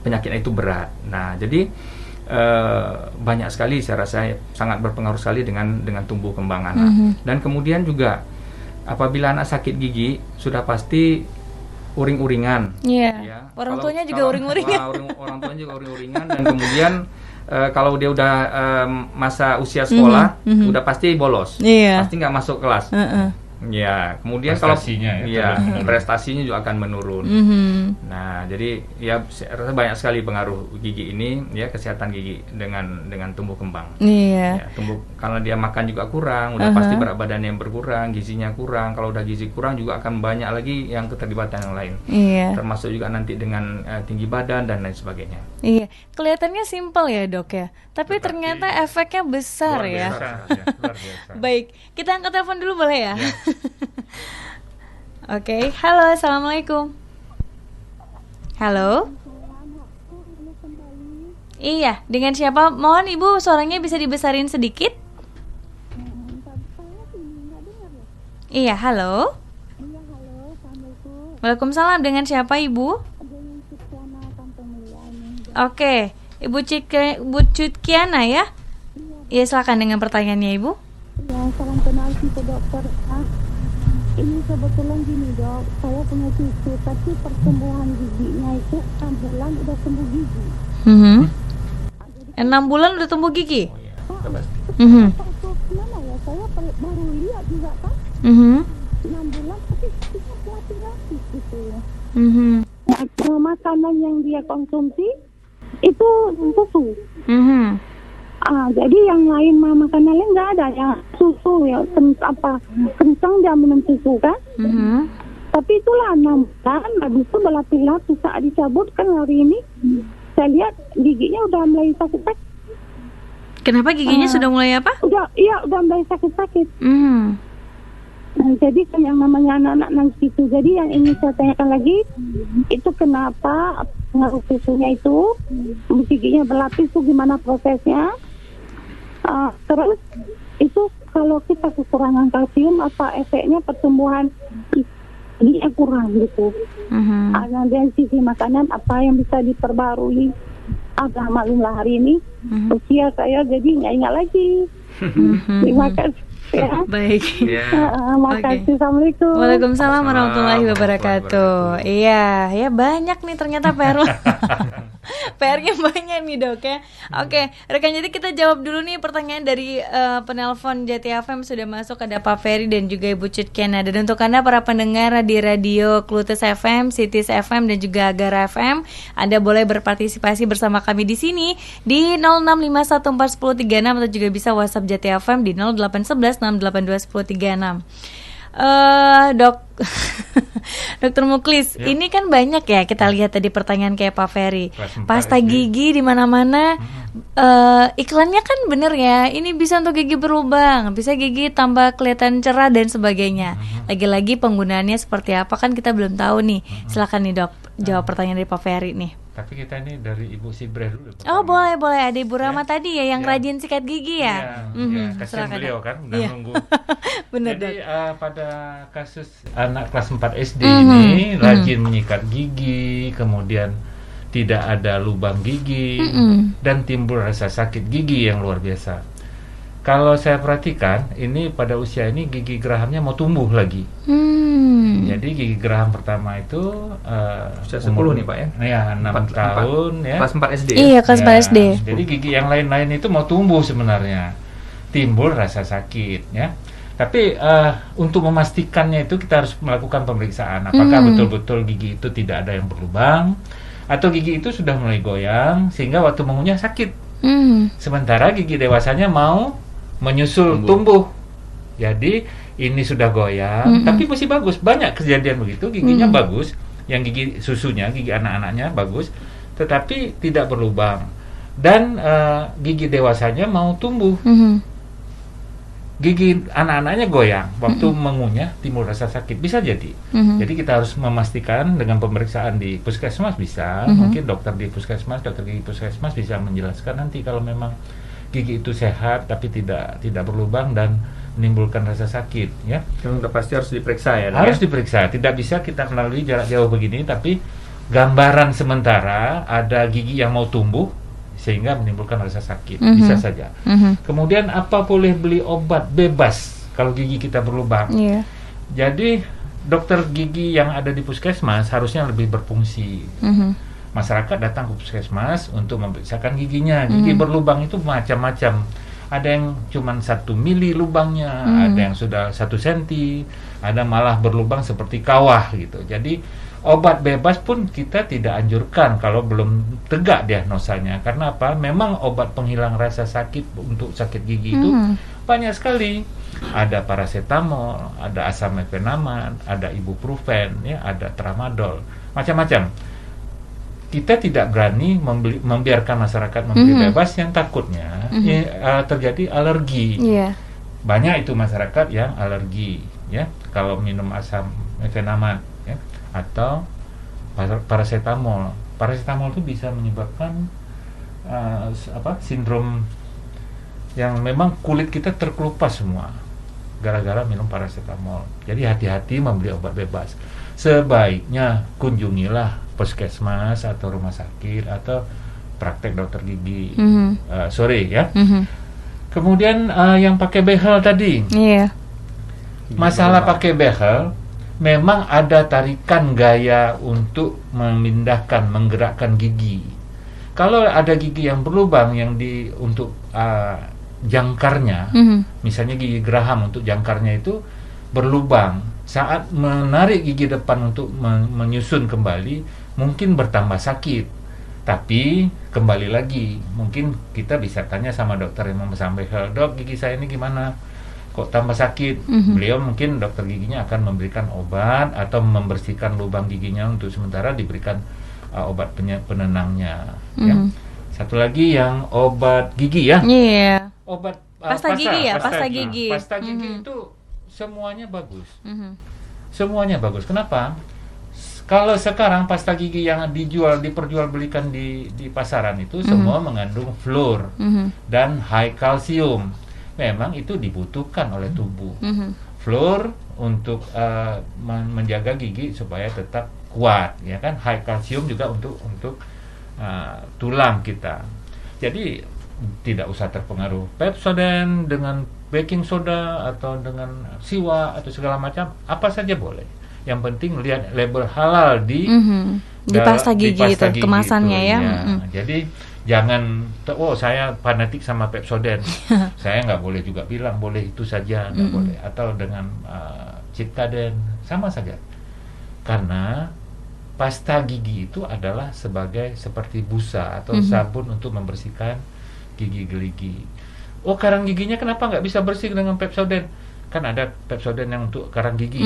penyakitnya itu berat. Nah, jadi banyak sekali, saya rasa sangat berpengaruh sekali dengan tumbuh kembang anak. Dan kemudian juga apabila anak sakit gigi, sudah pasti uring-uringan. Ya. Orang tuanya juga uring-uringan. Orang tuanya juga uring-uringan, dan kemudian kalau dia udah masa usia sekolah, udah pasti bolos, pasti nggak masuk kelas. Ya, kemudian prestasinya, kalau prestasinya juga akan menurun. Nah, jadi ya saya rasa banyak sekali pengaruh gigi ini, ya, kesehatan gigi dengan tumbuh kembang. Ya, karena dia makan juga kurang, udah pasti berat badannya yang berkurang, gizinya kurang. Kalau udah gizi kurang juga akan banyak lagi yang keterlibatan yang lain. Termasuk juga nanti dengan tinggi badan dan lain sebagainya. Iya, kelihatannya simpel ya, Dok, ya. Tapi ternyata efeknya besar, luar biasa, ya. Luar biasa. Baik, kita angkat telepon dulu boleh ya? Oke, halo, assalamualaikum. Halo. Iya, dengan siapa? Mohon Ibu suaranya bisa dibesarin sedikit. Iya, halo. Waalaikumsalam, dengan siapa Ibu? Oke, Ibu Cutkiana ya? Iya, silakan dengan pertanyaannya Ibu. Ya, salam kenal sih ke dokter. Ini kebetulan gini Dok, saya punya cucu, tapi pertumbuhan giginya itu 6 bulan udah tumbuh gigi. 6 bulan udah tumbuh gigi? Gimana ya, saya baru lihat juga kan. 6 bulan tapi giginya lapis-lapis gitu ya. Makanan yang dia konsumsi itu susu. Jadi yang lain makanan lain nggak ada, ya susu ya, kencang dia minum susu kan. Tapi itulah 6 bulan, habis itu berlapis-lapis. Saat dicabut kan hari ini, saya lihat giginya udah mulai sakit-sakit. Kenapa giginya sudah mulai apa? Udah mulai sakit-sakit. Jadi kan yang namanya anak-anak nangis itu. Jadi yang ingin saya tanyakan lagi, itu kenapa pengaruh susunya itu, giginya berlapis itu gimana prosesnya? Terus itu kalau kita kekurangan kalsium, apa efeknya pertumbuhan giginya kurang gitu? Ada dari sisi makanan apa yang bisa diperbarui? Agak maklumlah hari ini usia saya jadi nggak ingat lagi. Terima kasih. Ya. Baik. Makasih. Assalamualaikum. Waalaikumsalam warahmatullahi wabarakatuh. Iya, ya banyak nih ternyata PR. PR-nya banyak nih dok ya. Oke, rekan jadi kita jawab dulu nih pertanyaan dari penelpon Jati FM sudah masuk, ada Pak Ferry dan juga Ibu Cutkiana. Dan untuk Anda para pendengar di radio Clutes FM, Cities FM dan juga Agara FM, Anda boleh berpartisipasi bersama kami di sini di 0651411036 atau juga bisa WhatsApp Jati FM di 0811682136. Dok, Dokter Muklis, ini kan banyak ya kita lihat tadi pertanyaan kayak Pak Ferry. Pasta gigi di mana-mana, iklannya kan bener ya. Ini bisa untuk gigi berlubang, bisa gigi tambah kelihatan cerah dan sebagainya. Lagi-lagi penggunaannya seperti apa kan kita belum tahu nih. Silakan nih dok, jawab pertanyaan dari Pak Ferry nih. Tapi kita ini dari Ibu Sibreh dulu. Oh boleh. Ada Ibu Rama tadi ya yang rajin sikat gigi ya. Kasihan beliau kan udah nunggu. Bener. Jadi pada kasus anak kelas 4 SD ini rajin menyikat gigi, kemudian tidak ada lubang gigi dan timbul rasa sakit gigi yang luar biasa. Kalau saya perhatikan ini pada usia ini gigi gerahamnya mau tumbuh lagi. Jadi gigi geraham pertama itu usia 10 nih Pak ya? Ya 6 tahun ya. Kelas 4 SD. Iya kelas 4 SD. Jadi gigi yang lain-lain itu mau tumbuh sebenarnya, timbul rasa sakit ya. Tapi untuk memastikannya itu kita harus melakukan pemeriksaan. Apakah betul-betul gigi itu tidak ada yang berlubang, atau gigi itu sudah mulai goyang sehingga waktu mengunyah sakit. Sementara gigi dewasanya mau menyusul tumbuh. Jadi ini sudah goyang, tapi masih bagus. Banyak kejadian begitu, giginya bagus, yang gigi susunya, gigi anak-anaknya bagus, tetapi tidak berlubang. Dan gigi dewasanya mau tumbuh. Gigi anak-anaknya goyang, waktu mengunyah timbul rasa sakit, bisa jadi. Jadi kita harus memastikan dengan pemeriksaan di puskesmas bisa, mungkin dokter di puskesmas, dokter gigi puskesmas bisa menjelaskan nanti kalau memang gigi itu sehat tapi tidak berlubang dan menimbulkan rasa sakit ya. Udah pasti harus diperiksa ya. Harus diperiksa, tidak bisa kita melalui jarak jauh begini, tapi gambaran sementara ada gigi yang mau tumbuh sehingga menimbulkan rasa sakit, bisa saja. Kemudian apa boleh beli obat bebas kalau gigi kita berlubang? Jadi dokter gigi yang ada di puskesmas harusnya lebih berfungsi. Masyarakat datang ke puskesmas untuk memeriksakan giginya. Gigi berlubang itu macam-macam. Ada yang cuma 1 mili lubangnya, ada yang sudah 1 senti, ada malah berlubang seperti kawah gitu. Jadi obat bebas pun kita tidak anjurkan kalau belum tegak diagnosanya. Karena apa? Memang obat penghilang rasa sakit untuk sakit gigi itu banyak sekali. Ada paracetamol, ada asam mefenamat, ada ibuprofen, ya, ada tramadol, macam-macam. Kita tidak berani membiarkan masyarakat membeli bebas yang takutnya terjadi alergi. Banyak itu masyarakat yang alergi ya kalau minum asam mefenamat ya, atau paracetamol. Paracetamol itu bisa menyebabkan sindrom yang memang kulit kita terkelupas semua gara-gara minum paracetamol. Jadi hati-hati membeli obat bebas. Sebaiknya kunjungilah puskesmas atau rumah sakit atau praktek dokter gigi sore ya. Kemudian yang pakai behel tadi, masalah pakai behel memang ada tarikan gaya untuk memindahkan, menggerakkan gigi. Kalau ada gigi yang berlubang yang untuk jangkarnya, misalnya gigi geraham untuk jangkarnya itu berlubang, saat menarik gigi depan untuk menyusun kembali mungkin bertambah sakit. Tapi kembali lagi, mungkin kita bisa tanya sama dokter yang memesan behel, dok gigi saya ini gimana, kok tambah sakit? Beliau mungkin dokter giginya akan memberikan obat atau membersihkan lubang giginya, untuk sementara diberikan obat penenangnya. Ya. Satu lagi yang obat gigi ya. Obat pasta gigi ya, pasta gigi. Pasta gigi itu semuanya bagus. Semuanya bagus. Kenapa? Kalau sekarang pasta gigi yang diperjualbelikan di pasaran itu semua mengandung fluor dan high kalsium. Memang itu dibutuhkan oleh tubuh. Fluor untuk menjaga gigi supaya tetap kuat, ya kan? High kalsium juga untuk tulang kita. Jadi tidak usah terpengaruh Pepsodent dengan baking soda atau dengan siwa atau segala macam, apa saja boleh. Yang penting lihat label halal di pasta gigi itu kemasannya itu, ya. Jadi jangan saya fanatik sama Pepsodent. Saya nggak boleh juga bilang boleh itu saja, nggak boleh. Atau dengan Ciptaden, sama saja. Karena pasta gigi itu adalah seperti busa atau sabun untuk membersihkan gigi geligi. Karang giginya kenapa nggak bisa bersih dengan Pepsodent? Kan ada Pepsodent yang untuk karang gigi.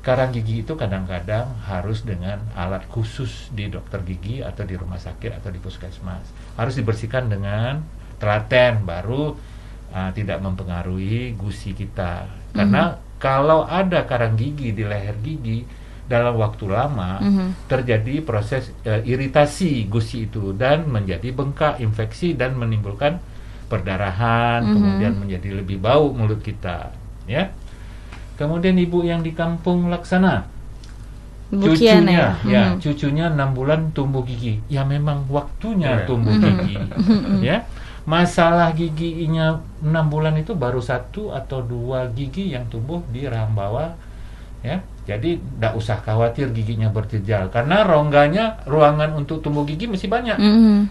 Karang gigi itu kadang-kadang harus dengan alat khusus di dokter gigi atau di rumah sakit atau di puskesmas. Harus dibersihkan dengan telaten baru tidak mempengaruhi gusi kita. Karena kalau ada karang gigi di leher gigi dalam waktu lama terjadi proses iritasi gusi itu dan menjadi bengkak, infeksi dan menimbulkan perdarahan, kemudian menjadi lebih bau mulut kita, ya. Kemudian ibu yang di kampung Laksana, cucunya 6 bulan tumbuh gigi. Ya memang waktunya tumbuh gigi, ya. Masalah giginya 6 bulan itu baru 1 atau 2 gigi yang tumbuh di rahang bawah, ya. Jadi tidak usah khawatir giginya berjejal karena rongganya ruangan untuk tumbuh gigi masih banyak.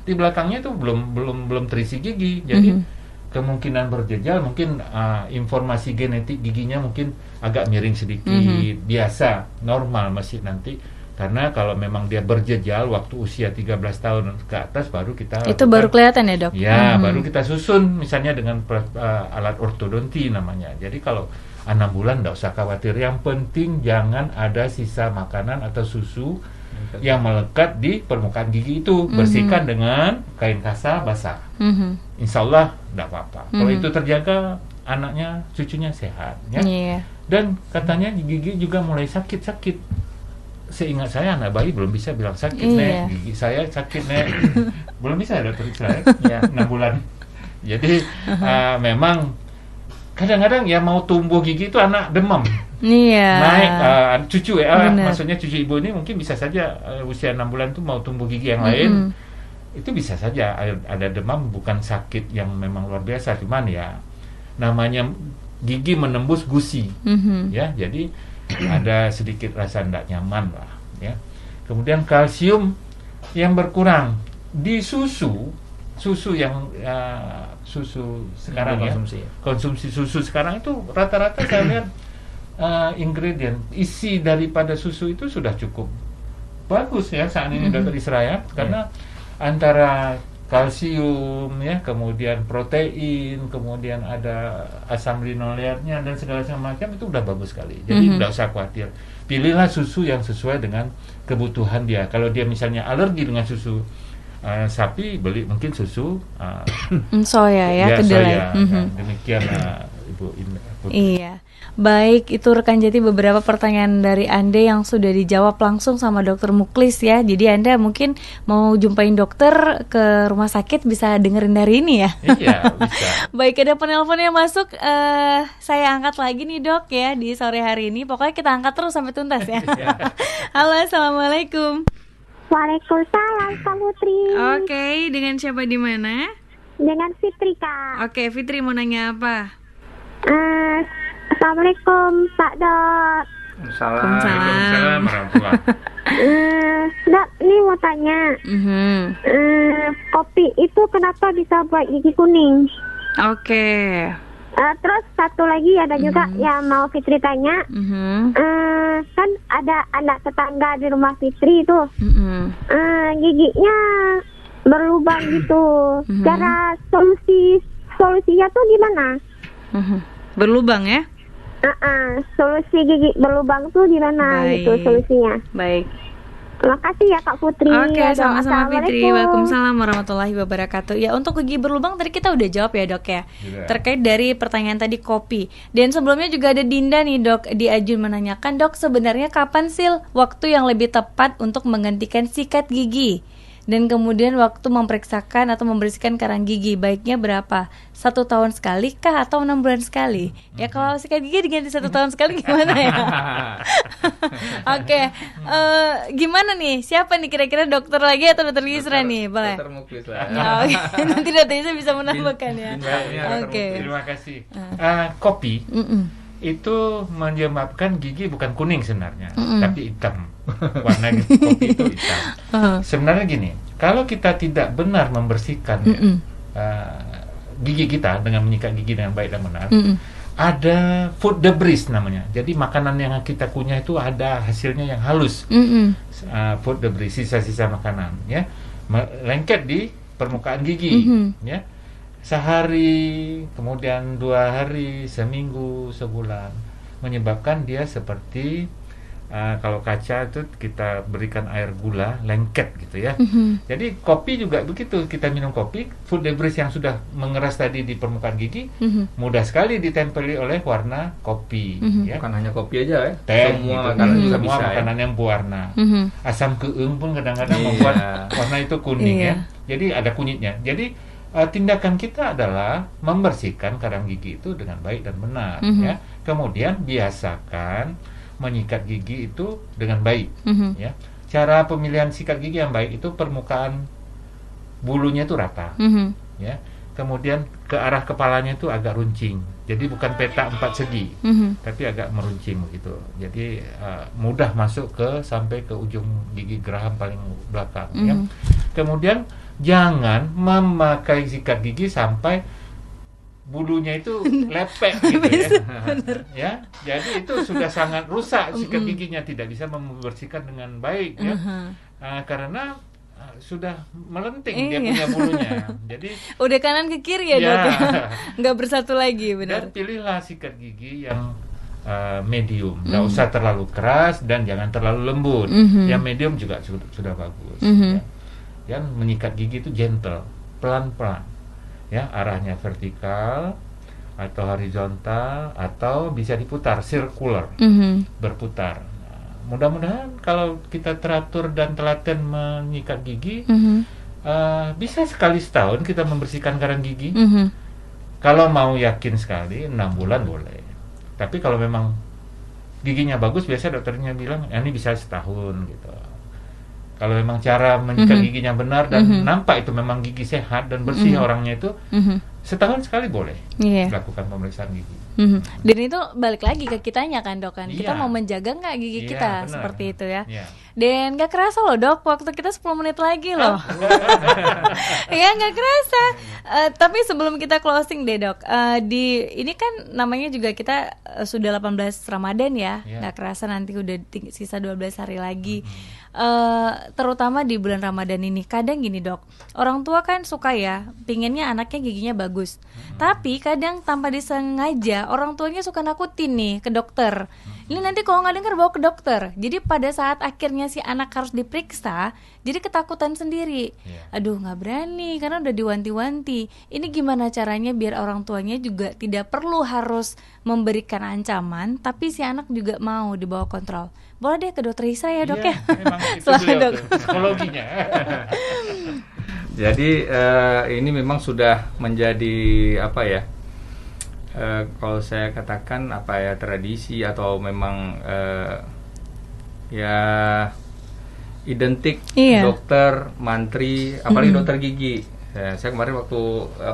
Di belakangnya itu belum terisi gigi. Jadi kemungkinan berjejal mungkin informasi genetik giginya mungkin agak miring sedikit, biasa, normal masih nanti. Karena kalau memang dia berjejal waktu usia 13 tahun ke atas baru kita itu baru kelihatan ya, Dok? Ya, baru kita susun misalnya dengan alat ortodonti namanya. Jadi kalau 6 bulan tidak usah khawatir. Yang penting jangan ada sisa makanan atau susu yang melekat di permukaan gigi itu. Bersihkan dengan kain kasa basah. Insya Allah tidak apa-apa. Kalau itu terjaga, anaknya, cucunya sehat, ya. Dan katanya gigi juga mulai sakit-sakit. Seingat saya anak bayi belum bisa bilang sakit, Nek. Gigi saya sakit, Nek. Belum bisa, dokter saya. 6 bulan. Jadi memang kadang-kadang ya mau tumbuh gigi itu anak demam. Naik cucu maksudnya cucu ibu ini mungkin bisa saja usia 6 bulan itu mau tumbuh gigi yang lain. Itu bisa saja ada demam, bukan sakit yang memang luar biasa, cuman ya namanya gigi menembus gusi. Ya, jadi ada sedikit rasa tidak nyaman lah, ya. Kemudian kalsium yang berkurang di susu yang susu sekarang konsumsi susu sekarang itu rata-rata saya lihat ingredient isi daripada susu itu sudah cukup bagus ya saat ini, Dokter Israel, karena antara kalsium, ya, kemudian protein, kemudian ada asam linoleatnya dan segala macam itu udah bagus sekali. Jadi tidak usah khawatir. Pilihlah susu yang sesuai dengan kebutuhan dia. Kalau dia misalnya alergi dengan susu sapi, beli mungkin susu soya ya, kedelai. Demikian Ibu. Iya. Baik, itu rekan Jati beberapa pertanyaan dari Anda yang sudah dijawab langsung sama Dokter Muklis ya. Jadi Anda mungkin mau jumpain dokter ke rumah sakit bisa dengerin dari ini ya. Iya, bisa. Baik, ada penelpon yang masuk, saya angkat lagi nih, Dok, ya, di sore hari ini. Pokoknya kita angkat terus sampai tuntas ya. Halo, Assalamualaikum. Waalaikumsalam, Kak Putri. Oke, dengan siapa di mana? Dengan Fitri, Kak. Oke, Fitri mau nanya apa? Assalamualaikum, Pak Dok. Waalaikumsalam warahmatullahi. Dok, ini mau tanya. Kopi itu kenapa bisa buat gigi kuning? Oke. Terus satu lagi ada juga yang mau Fitri tanya. Kan ada anak tetangga di rumah Fitri itu. Giginya berlubang gitu. Cara solusinya tuh gimana? Berlubang ya? Solusi gigi berlubang tuh gimana gitu solusinya? Baik. Makasih ya Kak Putri. Oke, sama-sama Fitri. Assalamualaikum. Waalaikumsalam warahmatullahi wabarakatuh. Ya, untuk gigi berlubang tadi kita udah jawab ya Dok ya. Terkait dari pertanyaan tadi kopi. Dan sebelumnya juga ada Dinda nih Dok di Ajun menanyakan, Dok sebenarnya kapan sih waktu yang lebih tepat untuk menggantikan sikat gigi? Dan kemudian waktu memeriksakan atau membersihkan karang gigi baiknya berapa? 1 tahun sekali kah atau 6 bulan sekali? Ya kalau sikat gigi diganti 1 tahun sekali gimana ya? Oke, gimana nih? Siapa nih kira-kira, dokter lagi atau dokter Yusra nih? Boleh? Dokter Muklis lah. Nanti dokter Yusra bisa menambahkan ya. Oke. Terima kasih. Kopi itu menyebabkan gigi bukan kuning sebenarnya, tapi hitam. Warna kopi itu hitam. Sebenarnya gini, kalau kita tidak benar membersihkan gigi kita dengan menyikat gigi dengan baik dan benar, ada food debris namanya. Jadi makanan yang kita kunyah itu ada hasilnya yang halus. Food debris, sisa-sisa makanan, ya, lengket di permukaan gigi, ya. Sehari, kemudian 2 hari, seminggu, sebulan, menyebabkan dia seperti kalau kaca itu kita berikan air gula, lengket gitu ya. Jadi kopi juga begitu, kita minum kopi, food debris yang sudah mengeras tadi di permukaan gigi, mudah sekali ditempeli oleh warna kopi. Ya. Bukan hanya kopi aja ya, teh, semua gitu. makanan juga Semua bisa makanan ya. yang berwarna. Asam keung pun kadang-kadang membuat warna itu kuning ya. Jadi ada kunyitnya. Jadi tindakan kita adalah membersihkan karang gigi itu dengan baik dan benar, ya. Kemudian biasakan menyikat gigi itu dengan baik, ya. Cara pemilihan sikat gigi yang baik itu permukaan bulunya itu rata, ya. Kemudian ke arah kepalanya itu agak runcing, jadi bukan peta 4 segi, tapi agak meruncing begitu. Jadi mudah masuk sampai ke ujung gigi geraham paling belakang, ya. Kemudian jangan memakai sikat gigi sampai bulunya itu lepek gitu ya. Jadi itu sudah sangat rusak sikat giginya, tidak bisa membersihkan dengan baik ya. Karena sudah melenting dia punya bulunya. Jadi udah kanan ke kiri ya Dok ya. Nggak bersatu lagi, benar. Dan pilihlah sikat gigi yang medium, nggak usah terlalu keras dan jangan terlalu lembut. Yang medium juga sudah bagus. Ya. Dan menyikat gigi itu gentle, pelan-pelan, ya, arahnya vertikal atau horizontal atau bisa diputar, circular, berputar. Nah, mudah-mudahan kalau kita teratur dan telaten menyikat gigi, bisa sekali setahun kita membersihkan karang gigi. Kalau mau yakin sekali 6 bulan boleh. Tapi kalau memang giginya bagus, biasa dokternya bilang ini bisa setahun gitu. Kalau memang cara menyikat giginya benar dan nampak itu memang gigi sehat dan bersih orangnya itu, setahun sekali boleh lakukan pemeriksaan gigi. Dan itu balik lagi ke kitanya kan Dok kan, kita mau menjaga nggak gigi kita, benar. seperti itu ya. Dan nggak kerasa loh Dok, waktu kita 10 menit lagi loh. Ya nggak kerasa. Tapi sebelum kita closing deh Dok, ini kan namanya juga kita sudah 18 Ramadan ya, nggak kerasa nanti udah sisa 12 hari lagi. Terutama di bulan Ramadan ini, kadang gini Dok, orang tua kan suka ya, pinginnya anaknya giginya bagus, tapi kadang tanpa disengaja orang tuanya suka nakutin nih ke dokter. Ini nanti kalau nggak dengar bawa ke dokter. Jadi pada saat akhirnya si anak harus diperiksa, jadi ketakutan sendiri. Aduh nggak berani karena udah diwanti-wanti. Ini gimana caranya biar orang tuanya juga tidak perlu harus memberikan ancaman, tapi si anak juga mau dibawa kontrol. Boleh deh ke dokter Isa ya Dok ya. Memang itu beliau psikologinya. Jadi ini memang sudah menjadi apa ya? Kalau saya katakan apa ya, tradisi atau memang ya identik dokter, mantri, apalagi dokter gigi. Saya kemarin waktu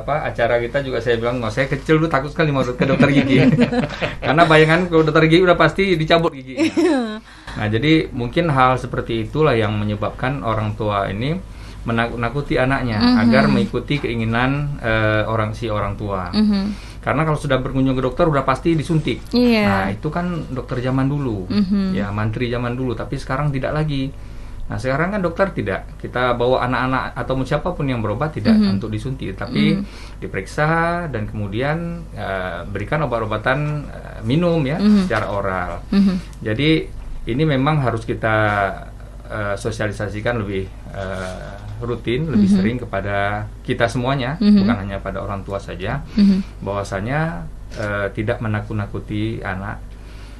acara kita juga saya bilang, saya kecil dulu takut sekali mau ke dokter gigi. Karena bayangan kalau dokter gigi udah pasti dicabut gigi. Nah, jadi mungkin hal seperti itulah yang menyebabkan orang tua ini menakut-nakuti anaknya agar mengikuti keinginan orang tua. Karena kalau sudah berkunjung ke dokter udah pasti disuntik. Nah, itu kan dokter zaman dulu, ya mantri zaman dulu. Tapi sekarang tidak lagi. Nah, sekarang kan dokter tidak. Kita bawa anak-anak atau siapapun yang berobat tidak untuk disuntik, tapi diperiksa dan kemudian berikan obat-obatan minum ya secara oral. Jadi ini memang harus kita sosialisasikan lebih rutin, lebih sering kepada kita semuanya, bukan hanya pada orang tua saja, bahwasanya tidak menakut-nakuti anak,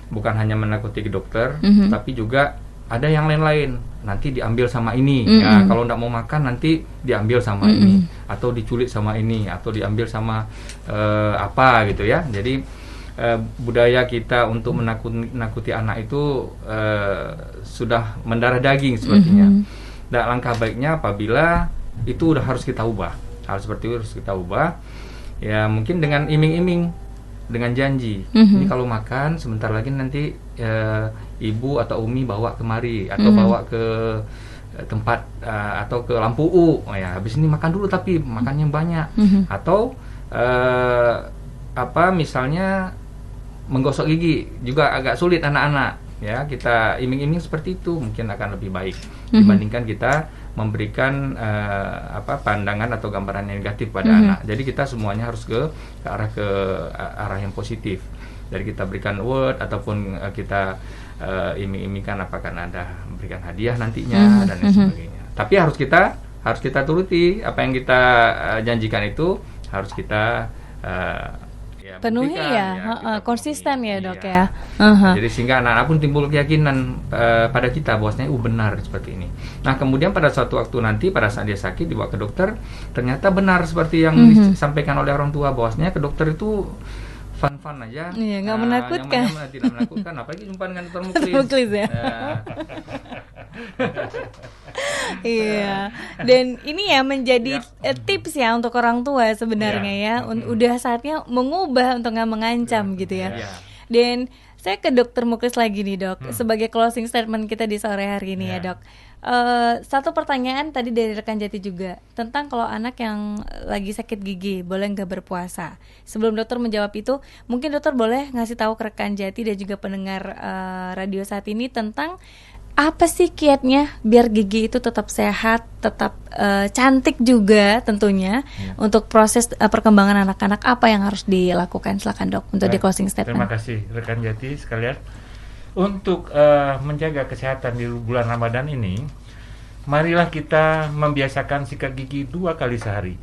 bukan hanya menakuti ke dokter, tapi juga ada yang lain-lain, nanti diambil sama ini, ya kalau nggak mau makan nanti diambil sama ini, atau diculik sama ini, atau diambil sama apa gitu ya. Jadi budaya kita untuk menakuti anak itu sudah mendarah daging sepertinya. Dan langkah baiknya apabila itu udah harus kita ubah, hal seperti itu harus kita ubah, ya mungkin dengan iming-iming, dengan janji. Ini kalau makan sebentar lagi nanti ibu atau umi bawa kemari, atau bawa ke tempat atau ke lampu U. Oh ya, habis ini makan dulu tapi makannya banyak. Atau misalnya menggosok gigi juga agak sulit anak-anak. Ya, kita iming-iming seperti itu mungkin akan lebih baik dibandingkan kita memberikan pandangan atau gambaran yang negatif pada anak. Jadi kita semuanya harus ke arah yang positif. Jadi kita berikan award ataupun kita iming-imingkan apakah ada memberikan hadiah nantinya dan lain sebagainya. Tapi harus kita turuti apa yang kita janjikan, itu harus kita penuhi konsisten ya dok ya. Jadi sehingga anak-anak pun timbul keyakinan pada kita bahwasanya benar seperti ini. Nah kemudian pada suatu waktu nanti pada saat dia sakit dibawa ke dokter, ternyata benar seperti yang disampaikan oleh orang tua bahwasanya ke dokter itu fun-fun aja. Iya, nggak menakutkan. Tidak menakutkan, apalagi jumpa dengan dokter Muklis. Muklis ya. Iya, dan ini ya menjadi tips ya untuk orang tua sebenarnya ya. Udah saatnya mengubah untuk nggak mengancam gitu ya. Dan saya ke dokter Muklis lagi nih dok, sebagai closing statement kita di sore hari ini ya dok. Satu pertanyaan tadi dari rekan Jati juga tentang kalau anak yang lagi sakit gigi boleh nggak berpuasa. Sebelum dokter menjawab itu, mungkin dokter boleh ngasih tahu ke rekan Jati dan juga pendengar radio saat ini tentang apa sih kiatnya biar gigi itu tetap sehat, tetap cantik juga tentunya untuk proses perkembangan anak-anak, apa yang harus dilakukan? Silakan dok untuk di closing statement. Terima kasih rekan Jati sekalian. Untuk menjaga kesehatan di bulan Ramadan ini, marilah kita membiasakan sikat gigi 2 kali sehari,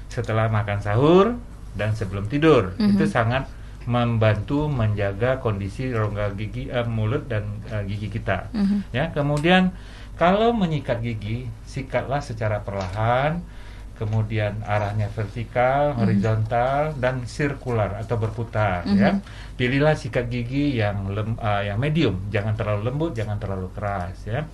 setelah makan sahur dan sebelum tidur. Itu sangat membantu menjaga kondisi rongga gigi, mulut dan gigi kita. Ya, kemudian kalau menyikat gigi, sikatlah secara perlahan, kemudian arahnya vertikal, horizontal dan sirkular atau berputar. Ya, pilihlah sikat gigi yang medium, jangan terlalu lembut, jangan terlalu keras. Ya,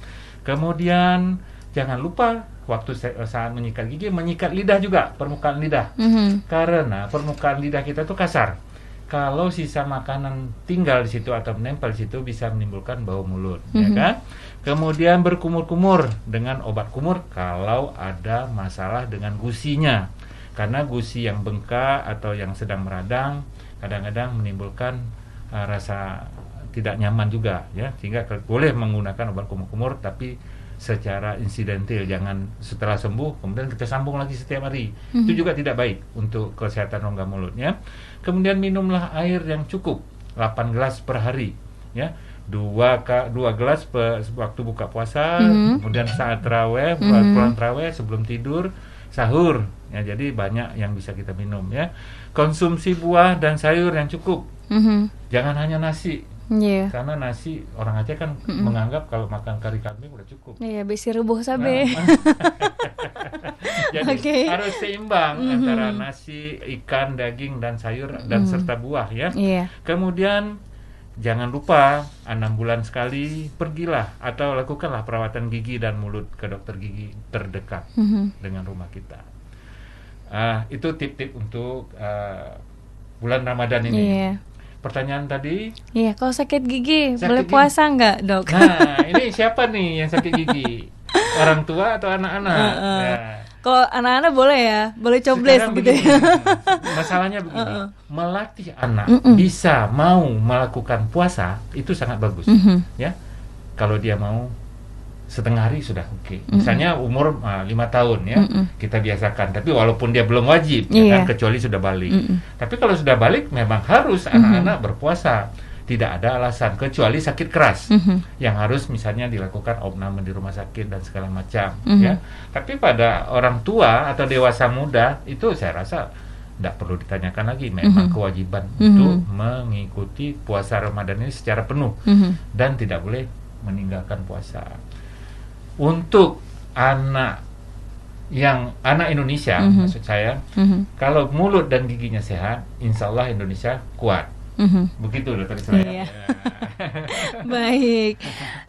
kemudian jangan lupa waktu saat menyikat gigi, menyikat lidah juga, permukaan lidah, karena permukaan lidah kita tuh kasar. Kalau sisa makanan tinggal di situ atau menempel di situ bisa menimbulkan bau mulut, ya kan? Kemudian berkumur-kumur dengan obat kumur kalau ada masalah dengan gusinya, karena gusi yang bengkak atau yang sedang meradang kadang-kadang menimbulkan rasa tidak nyaman juga, ya. Sehingga boleh menggunakan obat kumur-kumur tapi secara insidental, jangan setelah sembuh kemudian kita sambung lagi setiap hari. Itu juga tidak baik untuk kesehatan rongga mulutnya. Kemudian minumlah air yang cukup, 8 gelas per hari, ya. 2 gelas waktu buka puasa, kemudian saat tarawih, pulang tarawih, sebelum tidur, sahur. Ya, jadi banyak yang bisa kita minum, ya. Konsumsi buah dan sayur yang cukup. Jangan hanya nasi. Karena nasi orang Aceh kan menganggap kalau makan kari kambing udah cukup. Iya, besi rebuh sabe. Jadi harus seimbang antara nasi, ikan, daging dan sayur dan serta buah, ya. Kemudian jangan lupa 6 bulan sekali pergilah atau lakukanlah perawatan gigi dan mulut ke dokter gigi terdekat dengan rumah kita. Itu tip-tip untuk bulan Ramadan ini. Pertanyaan tadi? Iya, kalau sakit gigi boleh puasa nggak, dok? Nah, ini siapa nih yang sakit gigi? Orang tua atau anak-anak? Kalau anak-anak boleh ya, boleh coblos gitu ya. Masalahnya begini, melatih anak bisa mau melakukan puasa itu sangat bagus, ya. Kalau dia mau setengah hari sudah oke. Misalnya umur 5 tahun, ya, kita biasakan. Tapi walaupun dia belum wajib, ya kan, kecuali sudah balik. Tapi kalau sudah balik, memang harus anak-anak berpuasa. tidak ada alasan kecuali sakit keras yang harus misalnya dilakukan opname di rumah sakit dan segala macam ya. Tapi pada orang tua atau dewasa muda itu saya rasa tidak perlu ditanyakan lagi, memang kewajiban untuk mengikuti puasa Ramadan ini secara penuh dan tidak boleh meninggalkan puasa. Untuk anak Indonesia, maksud saya, kalau mulut dan giginya sehat, insya Allah Indonesia kuat. Begitu Dokter Isra. Iya. Baik,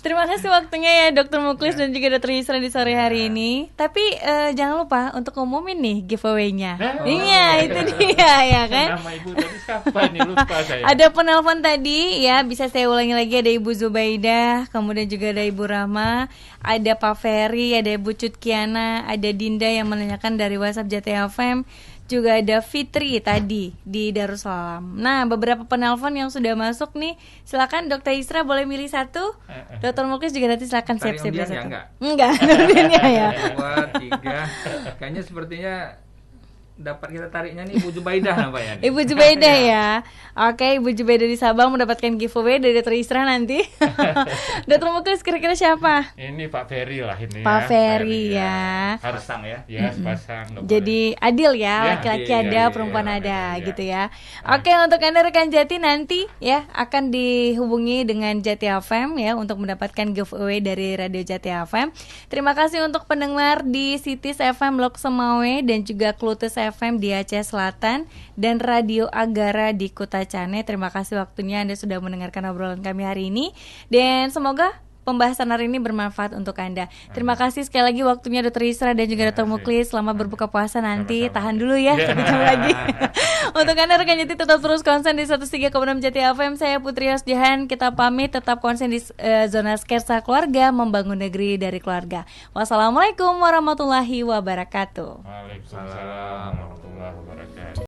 terima kasih waktunya ya Dokter Muklis dan juga Dokter Isra di sore hari ini. Tapi jangan lupa untuk ngumumin nih giveaway-nya. Itu dia ya kan. Nama ibu tadi siapa nih, lupa saya. Ada penelpon tadi ya, bisa saya ulangi lagi, ada Ibu Zubaidah, kemudian juga ada Ibu Rahma, ada Pak Ferry, ada Ibu Cutkiana, ada Dinda yang menanyakan dari WhatsApp JTFM. Juga ada Fitri tadi di Darussalam. Nah, beberapa penelpon yang sudah masuk nih, silakan Dokter Isra boleh milih satu. Dokter Muklis juga nanti silakan siap-siap satu. Enggak, ya. 2, 3. Kayaknya sepertinya dapat kita tariknya nih Ibu Zubaidah nampaknya. Ibu Zubaidah ya. Oke, Ibu Zubaidah di Sabang mendapatkan giveaway dari Dokter Isra nanti. Dokter Muklis kira-kira siapa? Ini Pak Ferry lah ini. Pak Ferry ya. Harus pasang ya. Ya, sepasang. Jadi adil ya, laki-laki ada, perempuan ada gitu ya. Oke, untuk Anda rekan Jati nanti ya akan dihubungi dengan Jati FM ya untuk mendapatkan giveaway dari Radio Jati FM. Terima kasih untuk pendengar di Sitis FM Lok Semawe dan juga Klutes FM di Aceh Selatan dan Radio Agara di Kuta Cane. Terima kasih waktunya Anda sudah mendengarkan obrolan kami hari ini dan semoga pembahasan hari ini bermanfaat untuk Anda. Terima kasih sekali lagi waktunya Dokter Isra dan juga Dokter Muklis. Selamat berbuka puasa nanti. Sama-sama. Tahan dulu ya, satu jam lagi. Untuk Anda rekan Jati tetap terus konsen di 103,6 Jati FM. Saya Putri Yosdihan. Kita pamit, tetap konsen di Zona Skersa Keluarga, membangun negeri dari keluarga. Wassalamualaikum warahmatullahi wabarakatuh. Waalaikumsalam warahmatullahi wabarakatuh.